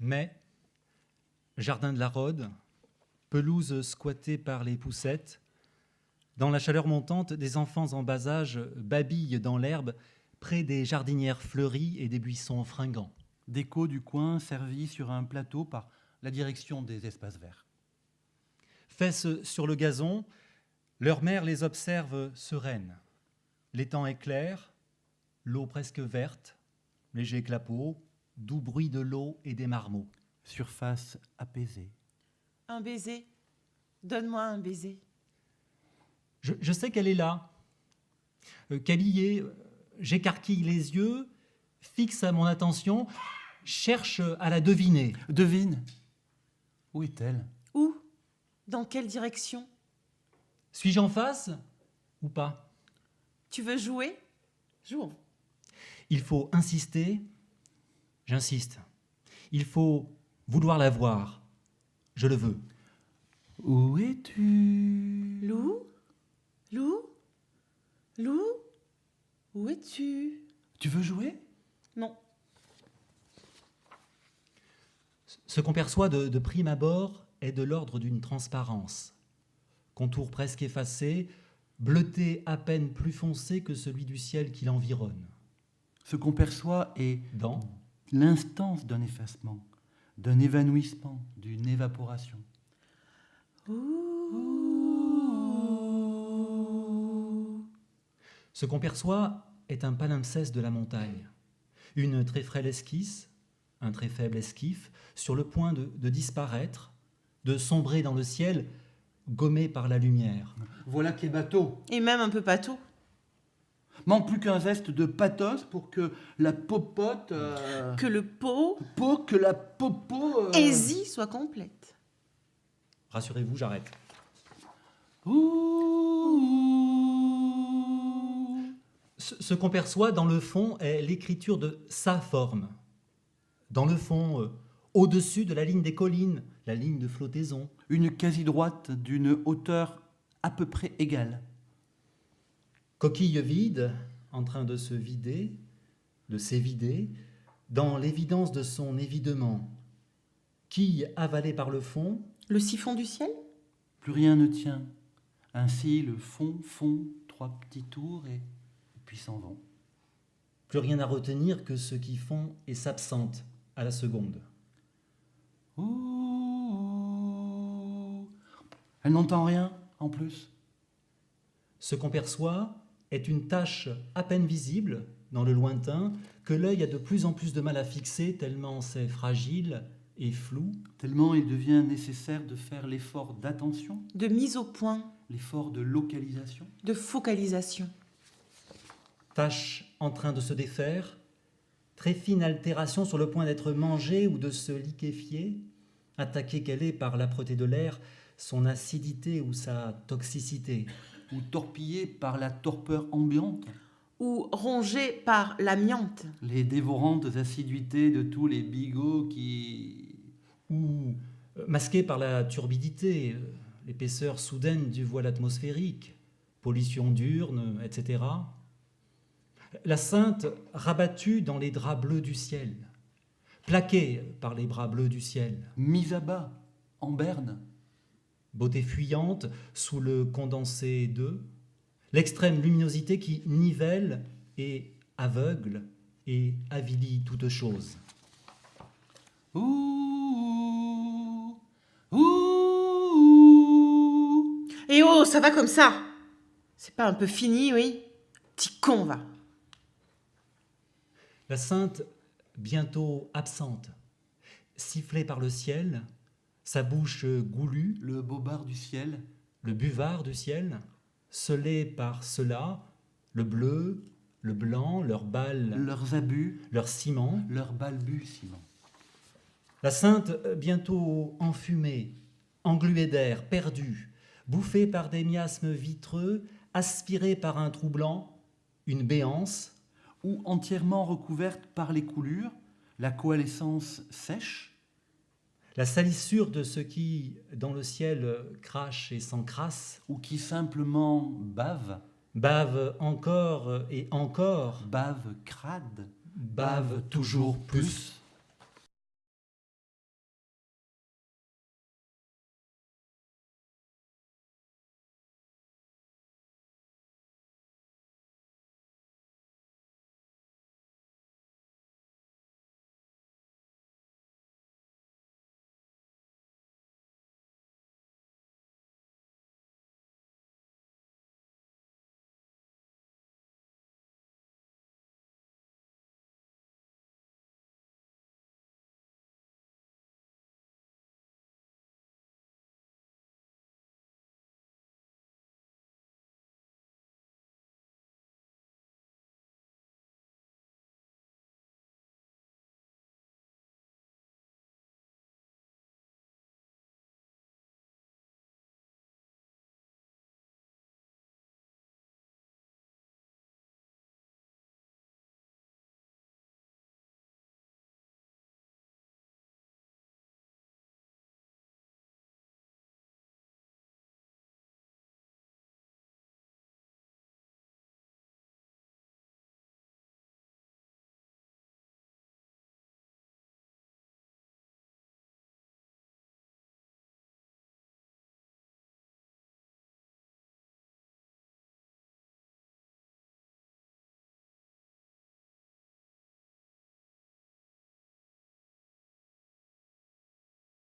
Mai, jardin de la Rôde, pelouse squattée par les poussettes. Dans la chaleur montante, des enfants en bas âge babillent dans l'herbe près des jardinières fleuries et des buissons fringants. Déco du coin servi sur un plateau par la direction des espaces verts. Fesses sur le gazon, leur mère les observe sereines. L'étang est clair, l'eau presque verte, léger clapot, doux bruit de l'eau et des marmots. Surface apaisée. Un baiser. Donne-moi un baiser. Je sais qu'elle est là, qu'elle y est. J'écarquille les yeux, fixe mon attention, cherche à la deviner. Devine. Où est-elle? Où? Dans quelle direction? Suis-je en face ou pas? Tu veux jouer? Jouons. Il faut insister, j'insiste. Il faut vouloir la voir, je le veux. Où es-tu? Lou? Lou? Lou? Où es-tu? Tu veux jouer? Non. Ce qu'on perçoit de prime abord est de l'ordre d'une transparence. Contour presque effacé, bleuté à peine plus foncé que celui du ciel qui l'environne. Ce qu'on perçoit est Dans l'instance d'un effacement, d'un évanouissement, d'une évaporation. ce qu'on perçoit est un palimpseste de la montagne. Une très frêle esquisse, un très faible esquif, sur le point de disparaître, de sombrer dans le ciel, gommé par la lumière. Voilà qui est bateau. Et même un peu pâteau. Manque plus qu'un zeste de pathos pour que la popote... Que le pot que la popo... aisy soit complète. Rassurez-vous, j'arrête. Ce qu'on perçoit dans le fond est l'écriture de sa forme. Dans le fond, au-dessus de la ligne des collines, la ligne de flottaison. Une quasi-droite d'une hauteur à peu près égale. Coquille vide, en train de se vider, de s'évider, dans l'évidence de son évidement. Quille avalée par le fond, Le siphon du ciel? Plus rien ne tient. Ainsi, le fond, 3 petits tours et puis s'en vont. plus rien à retenir que ceux qui font et s'absentent à la seconde. Elle n'entend rien, en plus. Ce qu'on perçoit est une tache à peine visible dans le lointain que l'œil a de plus en plus de mal à fixer tellement c'est fragile et flou. Tellement il devient nécessaire de faire l'effort d'attention, De mise au point, l'effort de localisation. de focalisation. Tache en train de se défaire, très fine altération sur le point d'être mangée ou de se liquéfier, attaquée qu'elle est par l'âpreté de l'air, son acidité ou sa toxicité. Ou torpillé par la torpeur ambiante, Ou rongé par l'amiante. les dévorantes assiduités de tous les bigots qui... Ou masquée par la turbidité, l'épaisseur soudaine du voile atmosphérique, pollution diurne, etc. La sainte rabattue dans les draps bleus du ciel, plaquée par les bras bleus du ciel, mise à bas, en berne, beauté fuyante sous le condensé d'eux, l'extrême luminosité qui nivelle et aveugle et avilit toute chose. Et oh, ça va comme ça. C'est pas un peu fini, oui? Petit con, va. La sainte bientôt absente, sifflée par le ciel, sa bouche goulue, le bobard du ciel, le buvard du ciel, scellé par cela, le bleu, le blanc, leurs balles, leurs abus, leur ciment. leurs balbutiements. La sainte bientôt enfumée, engluée d'air, perdue, bouffée par des miasmes vitreux, aspirée par un trou blanc, une béance, ou entièrement recouverte par les coulures, la coalescence sèche, la salissure de ce qui, dans le ciel, crache et s'encrasse, ou qui simplement bave, bave encore et encore, bave crade, bave toujours plus.